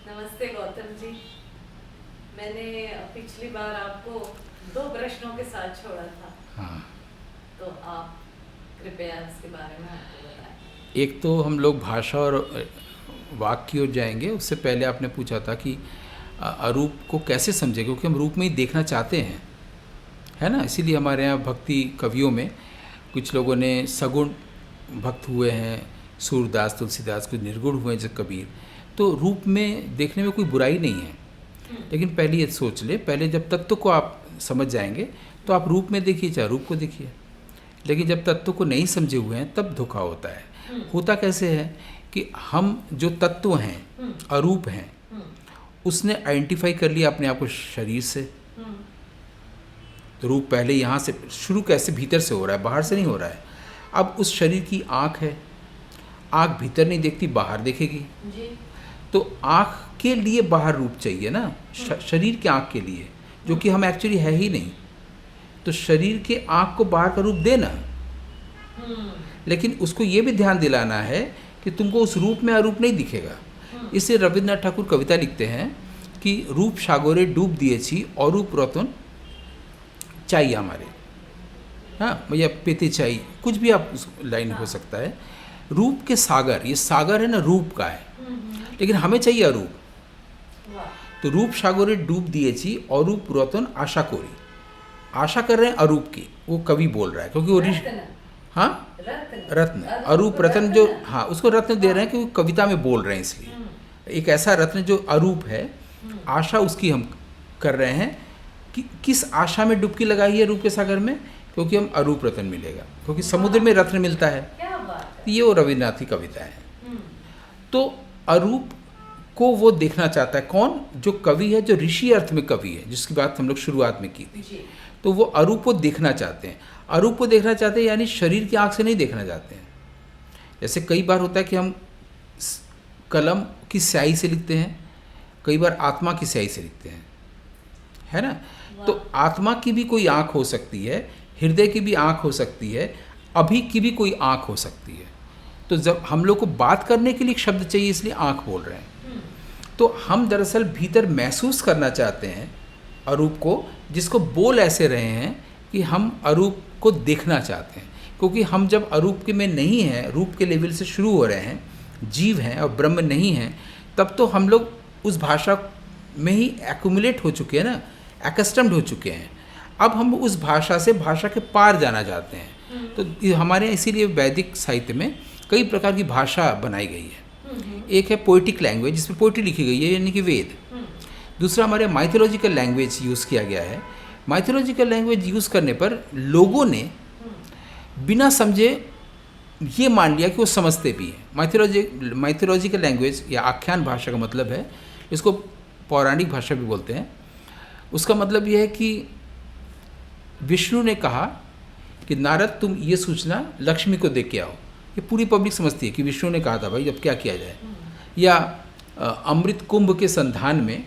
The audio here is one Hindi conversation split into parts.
नमस्ते गौतम जी। मैंने पिछली बार आपको 2 प्रश्नों के साथ छोड़ा था, हाँ। तो आप कृपया इसके बारे में हमको बताएं। एक तो हम लोग भाषा और वाक्य की ओर जाएंगे। उससे पहले आपने पूछा था कि अरूप को कैसे समझें, क्योंकि हम रूप में ही देखना चाहते हैं, है ना। इसीलिए हमारे यहाँ भक्ति कवियों में कुछ लोगों ने सगुण भक्त हुए हैं, सूरदास, तुलसीदास, कुछ निर्गुण हुए हैं जैसे कबीर। तो रूप में देखने में कोई बुराई नहीं है, लेकिन पहले ये सोच ले, पहले जब तत्व को आप समझ जाएंगे तो आप रूप में देखिए चाहे रूप को देखिए। लेकिन जब तत्व को नहीं समझे हुए हैं तब धोखा होता है। होता कैसे है कि हम जो तत्व हैं, अरूप हैं, उसने आइडेंटिफाई कर लिया अपने आप को शरीर से। तो रूप पहले यहाँ से शुरू कैसे भीतर से हो रहा है, बाहर से नहीं हो रहा है। अब उस शरीर की आँख है, आँख भीतर नहीं देखती, बाहर देखेगी जी। तो आँख के लिए बाहर रूप चाहिए ना, शरीर के आँख के लिए, जो कि हम एक्चुअली है ही नहीं। तो शरीर के आँख को बाहर का रूप देना, लेकिन उसको ये भी ध्यान दिलाना है कि तुमको उस रूप में अरूप नहीं दिखेगा। इसलिए रविन्द्रनाथ ठाकुर कविता लिखते हैं कि रूप सागरे डूब दिए छी अरूप रतन चाहिए हमारे। हाँ भैया, पेते चाहिए, कुछ भी आप उस लाइन हो सकता है। रूप के सागर, ये सागर है ना, रूप का है, लेकिन हमें चाहिए अरूप। तो रूप सागरे डूब दिए छी अरूप रतन आशा कोरी। आशा कर रहे हैं अरूप की, वो कवि बोल रहा है, क्योंकि वो हाँ रत्न, अरूप रत्न जो, हाँ उसको रत्न दे रहे हैं क्योंकि कविता में बोल रहे हैं, इसलिए एक ऐसा रत्न जो अरूप है। आशा उसकी हम कर रहे हैं कि किस आशा में डुबकी लगाई है रूप के सागर में, क्योंकि हम अरूप रत्न मिलेगा, क्योंकि समुद्र में रत्न मिलता है। क्या बात है। ये वो रविन्द्रनाथ की कविता है। तो अरूप को वो देखना चाहता है कौन, जो कवि है, जो ऋषि अर्थ में कवि है, जिसकी बात हम लोग शुरुआत में की थी। तो वो अरूप को देखना चाहते हैं। अरूप को देखना चाहते हैं यानी शरीर की आंख से नहीं देखना चाहते हैं। जैसे कई बार होता है कि हम कलम की स्याही से लिखते हैं, कई बार आत्मा की स्याही से लिखते हैं, है ना। तो आत्मा की भी कोई आंख हो सकती है, हृदय की भी आंख हो सकती है, अभी की भी कोई आंख हो सकती है। तो जब हम लोग को बात करने के लिए एक शब्द चाहिए, इसलिए आंख बोल रहे हैं। तो हम दरअसल भीतर महसूस करना चाहते हैं अरूप को, जिसको बोल ऐसे रहे हैं कि हम अरूप को देखना चाहते हैं। क्योंकि हम जब अरूप के में नहीं हैं, रूप के लेवल से शुरू हो रहे हैं, जीव हैं और ब्रह्म नहीं हैं, तब तो हम लोग उस भाषा में ही एक्यूमुलेट हो चुके हैं ना, एकस्टम्ड हो चुके हैं। अब हम उस भाषा से भाषा के पार जाना चाहते हैं। तो हमारे इसीलिए वैदिक साहित्य में कई प्रकार की भाषा बनाई गई है। एक है पोइटिक लैंग्वेज, जिसमें पोइट्री लिखी गई है, यानी कि वेद। दूसरा हमारे माइथोलॉजिकल लैंग्वेज यूज़ किया गया है। माइथोलॉजिकल लैंग्वेज यूज़ करने पर लोगों ने बिना समझे ये मान लिया कि वो समझते भी हैं। माइथोलॉजिकल लैंग्वेज या आख्यान भाषा का मतलब है, इसको पौराणिक भाषा भी बोलते हैं। उसका मतलब ये है कि विष्णु ने कहा कि नारद तुम ये सूचना लक्ष्मी को दे के आओ। ये पूरी पब्लिक समझती है कि विष्णु ने कहा था, भाई अब क्या किया जाए। या अमृत कुंभ के संधान में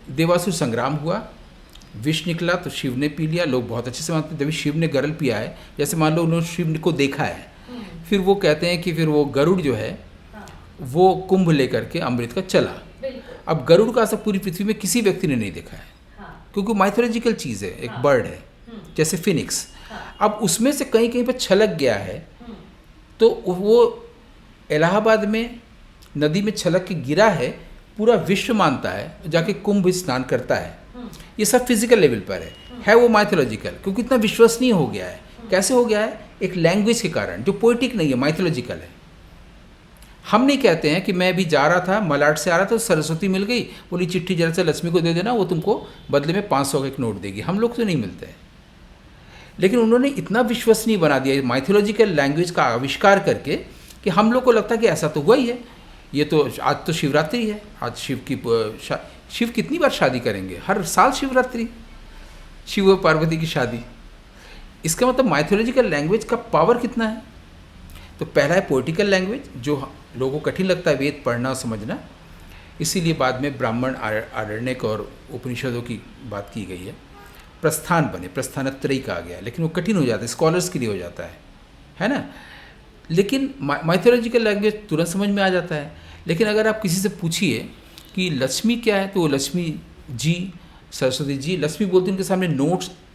देवासुर संग्राम हुआ, विष निकला तो शिव ने पी लिया। लोग बहुत अच्छे से मानते हैं तभी शिव ने गरल पिया है। जैसे मान लो उन्होंने शिव को देखा है, फिर वो कहते हैं कि फिर वो गरुड़ जो है वो कुंभ लेकर के अमृत का चला। अब गरुड़ का असर पूरी पृथ्वी में किसी व्यक्ति ने नहीं देखा है, क्योंकि माइथोलॉजिकल चीज़ है, एक बर्ड है जैसे फिनिक्स। अब उसमें से कहीं कहीं पर छलक गया है, तो वो इलाहाबाद में नदी में छलक के गिरा है, पूरा विश्व मानता है, जाके कुंभ स्नान करता है। ये सब फिजिकल लेवल पर है वो माइथोलॉजिकल, क्योंकि इतना विश्वसनीय हो गया है। कैसे हो गया है? एक लैंग्वेज के कारण, जो पोइटिक नहीं है, माइथोलॉजिकल है। हम नहीं कहते हैं कि मैं अभी जा रहा था, मलाड से आ रहा था, सरस्वती मिल गई, बोली चिट्ठी जरा से लक्ष्मी को दे देना, वो तुमको बदले में 500 का एक नोट देगी। हम लोग तो नहीं मिलते हैं। लेकिन उन्होंने इतना विश्वसनीय बना दिया माइथोलॉजिकल लैंग्वेज का आविष्कार करके कि हम लोग को लगता है कि ऐसा तो हुआ ही है। ये तो आज तो शिवरात्रि है, आज शिव कितनी बार शादी करेंगे, हर साल शिवरात्रि, शिव और पार्वती की शादी। इसका मतलब माइथोलॉजिकल लैंग्वेज का पावर कितना है। तो पहला है पोइटिकल लैंग्वेज, जो लोगों को कठिन लगता है वेद पढ़ना और समझना, इसीलिए बाद में ब्राह्मण, आरण्यक और उपनिषदों की बात की गई है। प्रस्थान बने, प्रस्थानत्रयी कहा गया, लेकिन वो कठिन हो जाता है, स्कॉलर्स के लिए हो जाता है ना। लेकिन माइथोलॉजिकल लैंग्वेज तुरंत समझ में आ जाता है। लेकिन अगर आप किसी से पूछिए कि लक्ष्मी क्या है, तो वो लक्ष्मी जी, सरस्वती जी, लक्ष्मी बोलती हैं उनके सामने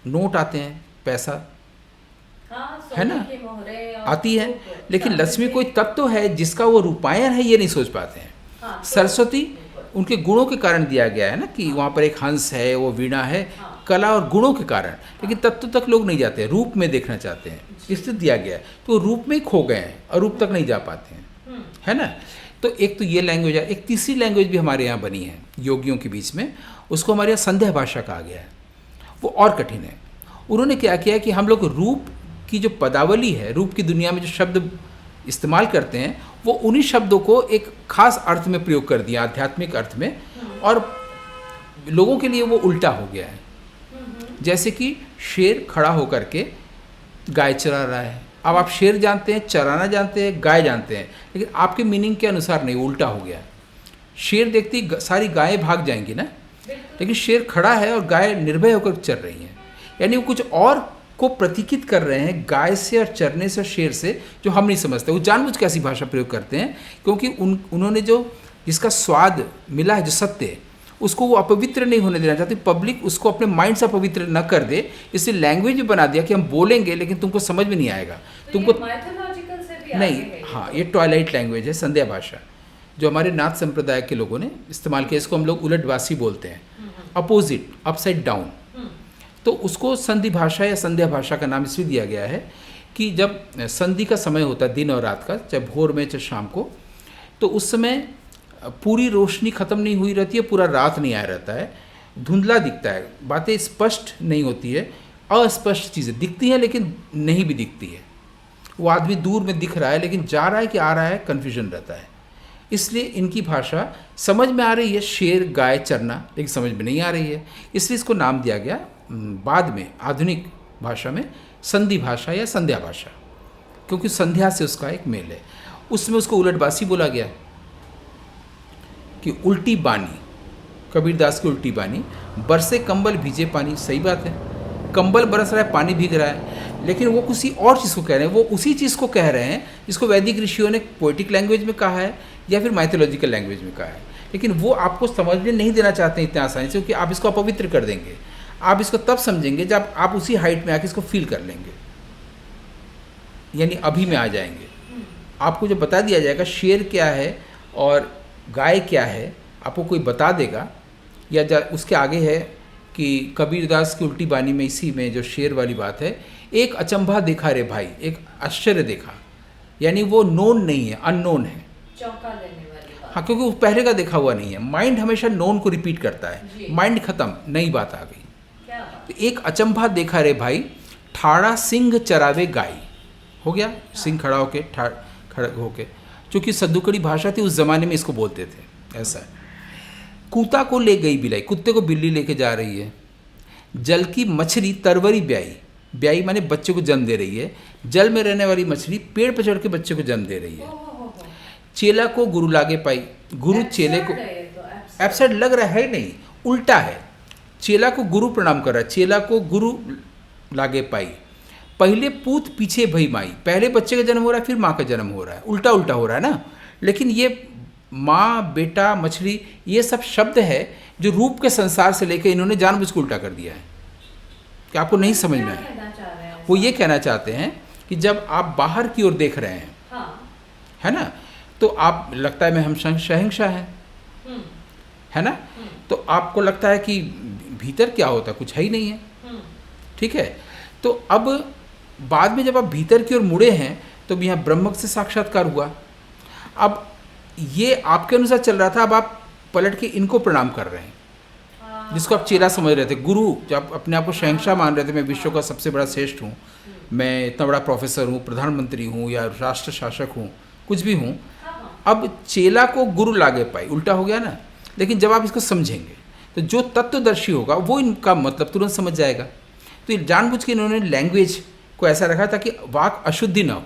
नोट आते हैं, पैसा हाँ, है ना, सोने की मोहरें और आती है, खूब लेकिन चांदी लक्ष्मी के- कोई तत्व है जिसका वो रूपायन है, ये नहीं सोच पाते हैं। हाँ, तो- सरस्वती बिल्कुल। उनके गुणों के कारण दिया गया है ना, कि वहाँ पर एक हंस है, वो वीणा है, हाँ। कला और गुणों के कारण, लेकिन तत्व तक लोग नहीं जाते हैं, रूप में देखना चाहते हैं, इसलिए दिया गया है। तो रूप में ही खो गए हैं और रूप तक नहीं जा पाते हैं, हम्म, है ना। तो एक तो ये लैंग्वेज है, एक तीसरी लैंग्वेज भी हमारे यहाँ बनी है योगियों के बीच में, उसको हमारे यहाँ संध्या भाषा कहा गया है। वो और कठिन है। उन्होंने क्या किया है कि हम लोग रूप की जो पदावली है, रूप की दुनिया में जो शब्द इस्तेमाल करते हैं, वो उन्हीं शब्दों को एक खास अर्थ में प्रयोग कर दिया, आध्यात्मिक अर्थ में, और लोगों के लिए वो उल्टा हो गया है। जैसे कि शेर खड़ा होकर के गाय चरा रहा है। अब आप शेर जानते हैं, चराना जानते हैं, गाय जानते हैं, लेकिन आपके मीनिंग के अनुसार नहीं, उल्टा हो गया है। शेर देखते ही सारी गायें भाग जाएंगी ना, लेकिन शेर खड़ा है और गाय निर्भय होकर चर रही हैं, यानी वो कुछ और को प्रतीकित कर रहे हैं गाय से और चरने से और शेर से, जो हम नहीं समझते। वो जानबूझ के ऐसी भाषा प्रयोग करते हैं, क्योंकि उन्होंने जो जिसका स्वाद मिला है, जो सत्य है, उसको वो अपवित्र नहीं होने देना चाहते, पब्लिक उसको अपने माइंड से अपवित्र न कर दे, इसलिए लैंग्वेज भी बना दिया कि हम बोलेंगे लेकिन तुमको समझ में नहीं आएगा, तो तुमको ये mythological से भी नहीं। आगे है हाँ, ये ट्वाइलाइट लैंग्वेज है, संध्या भाषा, जो हमारे नाथ संप्रदाय के लोगों ने इस्तेमाल किया। इसको हम लोग उलटवासी बोलते हैं, अपोजिट, अपसाइड डाउन। तो उसको संधि भाषा या संध्या भाषा का नाम इसलिए दिया गया है कि जब संधि का समय होता है, दिन और रात का, चाहे भोर में चाहे शाम को, तो उस समय पूरी रोशनी खत्म नहीं हुई रहती है, पूरा रात नहीं आया रहता है, धुंधला दिखता है, बातें स्पष्ट नहीं होती है, अस्पष्ट चीज़ें दिखती हैं लेकिन नहीं भी दिखती है। वो आदमी दूर में दिख रहा है लेकिन जा रहा है कि आ रहा है, कन्फ्यूजन रहता है। इसलिए इनकी भाषा समझ में आ रही है, शेर गाय चरना, लेकिन समझ में नहीं आ रही है, इसलिए इसको नाम दिया गया बाद में आधुनिक भाषा में संधि भाषा या संध्या भाषा, क्योंकि संध्या से उसका एक मेल है। उसमें उसको उलटवासी बोला गया कि उल्टी बानी, कबीरदास की उल्टी बानी, बरसे कंबल भीजे पानी। सही बात है, कंबल बरस रहा है, पानी भीग रहा है, लेकिन वो किसी और चीज़ को कह रहे हैं, वो उसी चीज़ को कह रहे हैं जिसको वैदिक ऋषियों ने पोएटिक लैंग्वेज में कहा है या फिर माइथोलॉजिकल लैंग्वेज में कहा है, लेकिन वो आपको समझने नहीं देना चाहते हैं इतने आसानी से, क्योंकि आप इसको अपवित्र कर देंगे। आप इसको तब समझेंगे जब आप उसी हाइट में आके इसको फील कर लेंगे, यानी अभी में आ जाएंगे। आपको जब बता दिया जाएगा शेर क्या है और गाय क्या है, आपको कोई बता देगा, या उसके आगे है कि कबीरदास की उल्टी बानी में, इसी में जो शेर वाली बात है, एक अचंभा देखा रे भाई, एक आश्चर्य देखा, यानी वो नोन नहीं है, अननोन है, चौंका देने वाली बात। हाँ, क्योंकि वो पहले का देखा हुआ नहीं है। माइंड हमेशा नोन को रिपीट करता है, माइंड खत्म, नई बात आ गई। क्या बात? तो एक अचंभा देखा रे भाई, ठाड़ा सिंह चरावे गाय, हो गया, सिंह खड़ा होके, खड़ा होके, चूँकि सद्दुकड़ी भाषा थी उस जमाने में, इसको बोलते थे ऐसा है। कूता को ले गई बिलाई, कुत्ते को बिल्ली लेके जा रही है। जल की मछली तरवरी ब्याई, ब्याई माने बच्चे को जन्म दे रही है, जल में रहने वाली मछली पेड़ पर चढ़ के बच्चे को जन्म दे रही है। चेला को गुरु लागे पाई, गुरु चेले को, एब्सर्ड लग रहा है नहीं, उल्टा है। चेला को गुरु प्रणाम कर रहा है, चेला को गुरु लागे पाई, पहले पूत पीछे भई माई, पहले बच्चे का जन्म हो रहा है फिर माँ का जन्म हो रहा है, उल्टा उल्टा हो रहा है ना। लेकिन ये माँ, बेटा, मछली, ये सब शब्द है जो रूप के संसार से लेकर इन्होंने जानबूझ के उल्टा कर दिया है, कि आपको नहीं समझ में आए। वो ये कहना चाहते हैं कि जब आप बाहर की ओर देख रहे हैं, हाँ। है ना, तो आप लगता है मैं हम शहंशाह हैं, है ना, तो आपको लगता है कि भीतर क्या होता, कुछ है ही नहीं है, ठीक है। तो अब बाद में जब आप भीतर की ओर मुड़े हैं तो यहाँ ब्रह्म से साक्षात्कार हुआ। अब ये आपके अनुसार चल रहा था, अब आप पलट के इनको प्रणाम कर रहे हैं, जिसको आप चेला समझ रहे थे, गुरु, जब अपने आप को शहंशाह मान रहे थे, मैं विश्व का सबसे बड़ा श्रेष्ठ हूँ, मैं इतना बड़ा प्रोफेसर हूँ, प्रधानमंत्री हूँ या राष्ट्र शासक हूँ, कुछ भी हूँ। अब चेला को गुरु लागे पाई, उल्टा हो गया ना। लेकिन जब आप इसको समझेंगे तो जो तत्वदर्शी होगा वो इनका मतलब तुरंत समझ जाएगा। तो जानबूझ के इन्होंने लैंग्वेज को ऐसा रखा ताकि वाक अशुद्धि ना हो।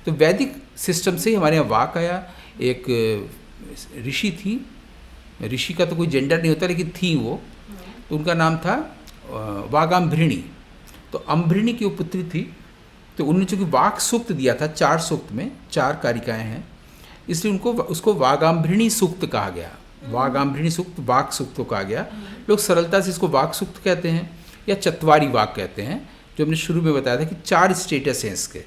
तो वैदिक सिस्टम से ही हमारे यहाँ वाक आया। एक ऋषि थी, ऋषि का तो कोई जेंडर नहीं होता लेकिन थी वो, तो उनका नाम था वागाम्भृणी। तो अम्भृणी की वो पुत्री थी, तो उन्होंने चूँकि वाक सूक्त दिया था, 4 सूक्त में 4 कारिकाएँ हैं, इसलिए उसको वागाम्भृणी सूक्त कहा गया वागाम्भृणी सूक्त वाक सूक्त को कहा गया। लोग सरलता से इसको वाक सूक्त कहते हैं या चतवारी वाक कहते हैं, जो हमने शुरू में बताया था कि 4 स्टेटस हैं इसके,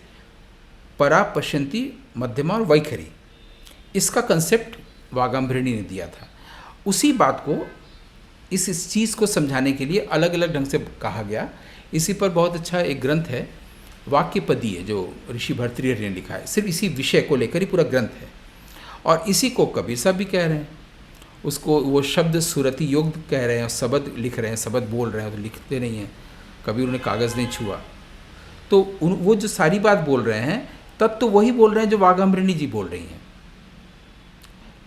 परा, पश्यंती, मध्यमा और वैखरी। इसका कंसेप्ट वागाम्भृणी ने दिया था। उसी बात को इस चीज़ को समझाने के लिए अलग अलग ढंग से कहा गया। इसी पर बहुत अच्छा एक ग्रंथ है वाक्यपदीय, जो ऋषि भर्तृहरि ने लिखा है, सिर्फ इसी विषय को लेकर ही पूरा ग्रंथ है। और इसी को कबीर साहब भी कह रहे हैं, उसको वो शब्द सुरति योग कह रहे हैं, शब्द लिख रहे हैं, शब्द बोल रहे हैं, तो लिखते नहीं हैं, कभी उन्होंने कागज़ नहीं छुआ। तो वो जो सारी बात बोल रहे हैं तब तो वही बोल रहे हैं जो वागाम्भृणी जी बोल रही हैं,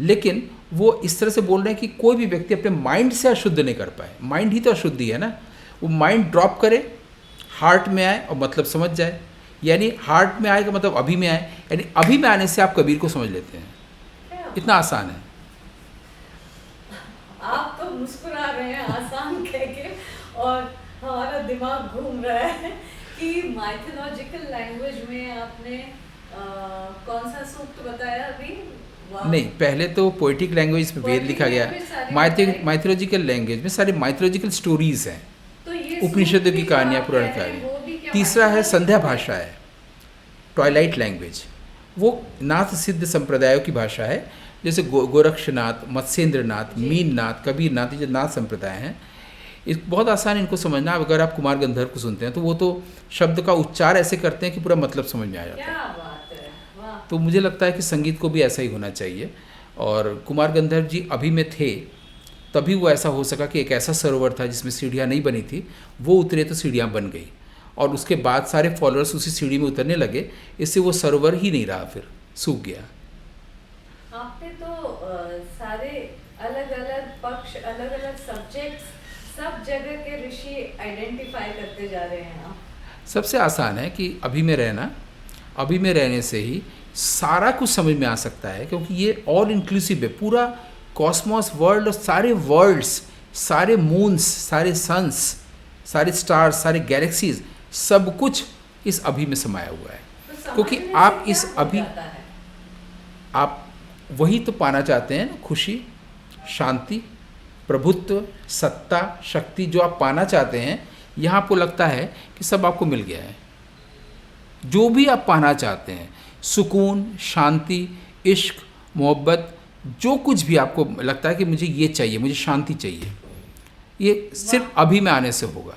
लेकिन वो इस तरह से बोल रहे हैं कि कोई भी व्यक्ति अपने माइंड से अशुद्ध नहीं कर पाए। माइंड ही तो अशुद्धि है ना। वो माइंड ड्रॉप करे, हार्ट में आए और मतलब समझ जाए। यानी हार्ट में आए का मतलब अभी में आए, यानी अभी में आने से आप कबीर को समझ लेते हैं। इतना आसान है। आप तो मुस्कुरा रहे हैं आसान कह के, और हमारा दिमाग घूम रहा है कि माइथोलॉजिकल लैंग्वेज में आपने कौन सा सूक्त बताया अभी? नहीं, पहले तो पोइटिक लैंग्वेज में वेद लिखा गया। माइथोलॉजिकल लैंग्वेज में सारी माइथोलॉजिकल स्टोरीज हैं, तो उपनिषदों की कहानियाँ, पुराण कहानियाँ। तीसरा है संध्या भाषा है, ट्वाइलाइट लैंग्वेज। वो नाथ सिद्ध संप्रदायों की भाषा है, जैसे गोरक्षनाथ, मत्स्येंद्रनाथ, मीननाथ, कबीरनाथ, ये जो नाथ संप्रदाय हैं, बहुत आसान इनको समझना। अगर आप कुमार गंधर्व को सुनते हैं तो वो तो शब्द का उच्चार ऐसे करते हैं कि पूरा मतलब समझ में आ जाता है। क्या बात है, वाह। तो मुझे लगता है कि संगीत को भी ऐसा ही होना चाहिए। और कुमार गंधर्व जी अभी में थे तभी वो ऐसा हो सका कि एक ऐसा सरोवर था जिसमें सीढ़ियाँ नहीं बनी थी, वो उतरे तो सीढ़ियाँ बन गई, और उसके बाद सारे फॉलोअर्स उसी सीढ़ी में उतरने लगे, इससे वो सरोवर ही नहीं रहा, फिर सूख गया। आपने तो सारे अलग अलग पक्ष, अलग अलग सब्जेक्ट्स, सब जगह के ऋषि आइडेंटिफाई करते जा रहे हैं आप। सबसे आसान है कि अभी में रहना, अभी में रहने से ही सारा कुछ समझ में आ सकता है, क्योंकि ये ऑल इंक्लूसिव है, पूरा कॉस्मोस वर्ल्ड, और सारे वर्ल्ड्स, सारे मून्स, सारे सन्स, सारे स्टार्स, सारे गैलेक्सीज, सब कुछ इस अभी में समाया हुआ है। तो क्योंकि आप इस अभी, आप वही तो पाना चाहते हैं ना, खुशी, शांति, प्रभुत्व, सत्ता, शक्ति, जो आप पाना चाहते हैं। यहाँ आपको लगता है कि सब आपको मिल गया है। जो भी आप पाना चाहते हैं, सुकून, शांति, इश्क, मोहब्बत, जो कुछ भी आपको लगता है कि मुझे ये चाहिए, मुझे शांति चाहिए, ये सिर्फ अभी में आने से होगा।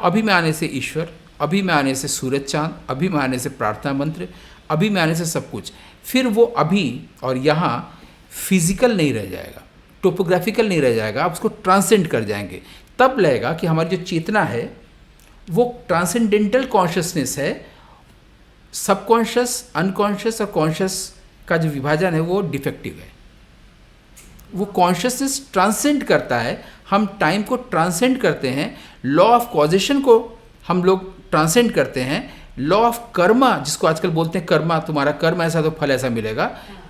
अभी में आने से ईश्वर, अभी में आने से सूरज चांद, अभी में आने से प्रार्थना मंत्र, अभी में आने से सब कुछ। फिर वो अभी और यहाँ फिजिकल नहीं रह जाएगा, टोपोग्राफिकल नहीं रह जाएगा, आप उसको ट्रांसेंड कर जाएंगे। तब लगेगा कि हमारी जो चेतना है वो ट्रांसेंडेंटल कॉन्शियसनेस है। सबकॉन्शियस, अनकॉन्शियस और कॉन्शियस का जो विभाजन है वो डिफेक्टिव है। वो कॉन्शियसनेस ट्रांसेंड करता है, हम टाइम को ट्रांसेंड करते हैं, लॉ ऑफ कॉजेशन को हम लोग ट्रांसेंड करते हैं, लॉ ऑफ कर्मा, जिसको आजकल बोलते हैं कर्मा, तुम्हारा कर्म ऐसा तो फल ऐसा मिलेगा।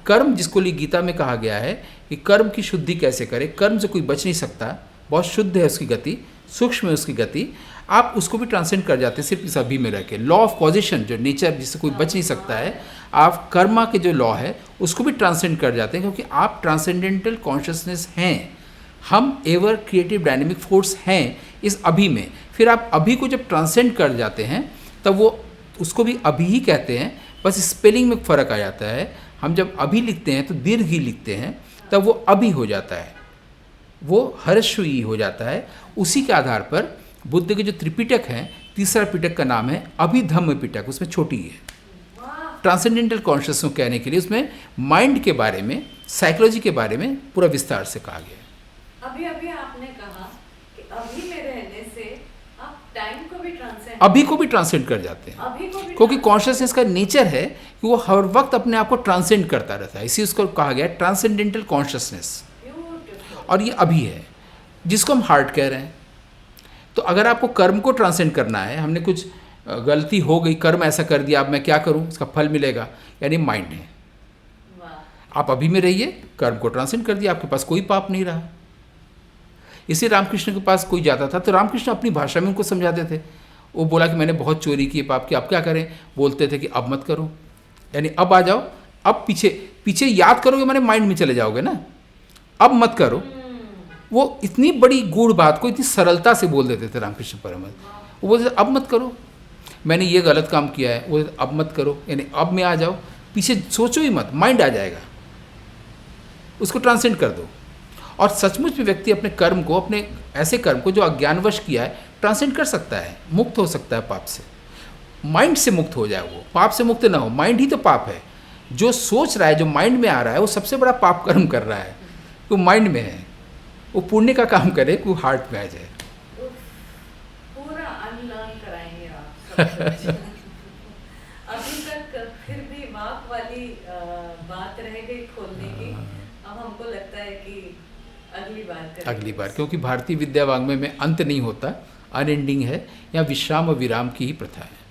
कर्म जिसको लिए गीता में कहा गया है कि कर्म की शुद्धि कैसे करें, कर्म से कोई बच नहीं सकता, बहुत शुद्ध है उसकी गति, सूक्ष्म है उसकी गति, आप उसको भी ट्रांसेंड कर जाते हैं सिर्फ इस अभी में रह के। लॉ ऑफ कॉजेशन, जो नेचर जिससे कोई बच नहीं सकता है, आप कर्मा के जो लॉ है उसको भी ट्रांसेंड कर जाते हैं, क्योंकि आप ट्रांसेंडेंटल कॉन्शियसनेस हैं, हम एवर क्रिएटिव डायनेमिक फोर्स हैं इस अभी में। फिर आप अभी को जब ट्रांसेंड कर जाते हैं तब वो उसको भी अभी ही कहते हैं, बस स्पेलिंग में फ़र्क आ जाता है। हम जब अभी लिखते हैं तो दीर्घ ही लिखते हैं, तब वो अभी हो जाता है, वो हर्षई हो जाता है। उसी के आधार पर बुद्ध के जो त्रिपिटक हैं, तीसरा पिटक का नाम है अभिधम्म पिटक, उसमें छोटी है, ट्रांसेंडेंटल कॉन्शियसनेस को कहने के लिए उसमें माइंड के बारे में, साइकोलॉजी के बारे में पूरा विस्तार से कहा गया है। अभी अभी आपने कहा कि अभी में रहने से आप टाइम को भी ट्रांसेंड, अभी को भी ट्रांसेंड कर जाते हैं, अभी को भी, क्योंकि कॉन्शियसनेस का नेचर है कि वो हर वक्त अपने आप को ट्रांसेंड करता रहता है, इसी उसको कहा गया है ट्रांसेंडेंटल कॉन्शियसनेस। और ये अभी है जिसको हम हार्ट कह रहे हैं। तो अगर आपको कर्म को ट्रांसेंड करना है, हमने कुछ गलती हो गई, कर्म ऐसा कर दिया, अब मैं क्या करूं, इसका फल मिलेगा, यानी माइंड है। आप अभी में रहिए, कर्म को ट्रांसेंड कर दिया, आपके पास कोई पाप नहीं रहा। इसी रामकृष्ण के पास कोई जाता था तो रामकृष्ण अपनी भाषा में उनको समझाते थे। वो बोला कि मैंने बहुत चोरी की, पाप की, अब क्या करें, बोलते थे कि अब मत करो, यानी अब आ जाओ, अब पीछे पीछे याद करोगे मैंने माइंड में चले जाओगे ना, अब मत करो, वो इतनी बड़ी गूढ़ बात को इतनी सरलता से बोल देते थे रामकृष्ण परमहंस। वो बोलते थे, अब मत करो, मैंने ये गलत काम किया है, वो अब मत करो, यानी अब में आ जाओ, पीछे सोचो ही मत, माइंड आ जाएगा, उसको ट्रांसेंड कर दो। और सचमुच में व्यक्ति अपने कर्म को, अपने ऐसे कर्म को जो अज्ञानवश किया है, ट्रांसेंड कर सकता है, मुक्त हो सकता है पाप से, माइंड से मुक्त हो जाए। वो पाप से मुक्त ना हो, माइंड ही तो पाप है। जो सोच रहा है, जो माइंड में आ रहा है, वो सबसे बड़ा पाप कर्म कर रहा है, वो माइंड में है। वो पुण्य का काम करे, वो हार्ट में आ जाए। पूरा अनलर्न कराएंगे आप सब कुछ। अभी तक फिर भी वाक वाली बात रह गई खोलने की। अब हमको लगता है कि अगली बार, क्योंकि भारतीय विद्या वाङ्मय में अंत नहीं होता, अनएंडिंग है, या विश्राम और विराम की ही प्रथा है।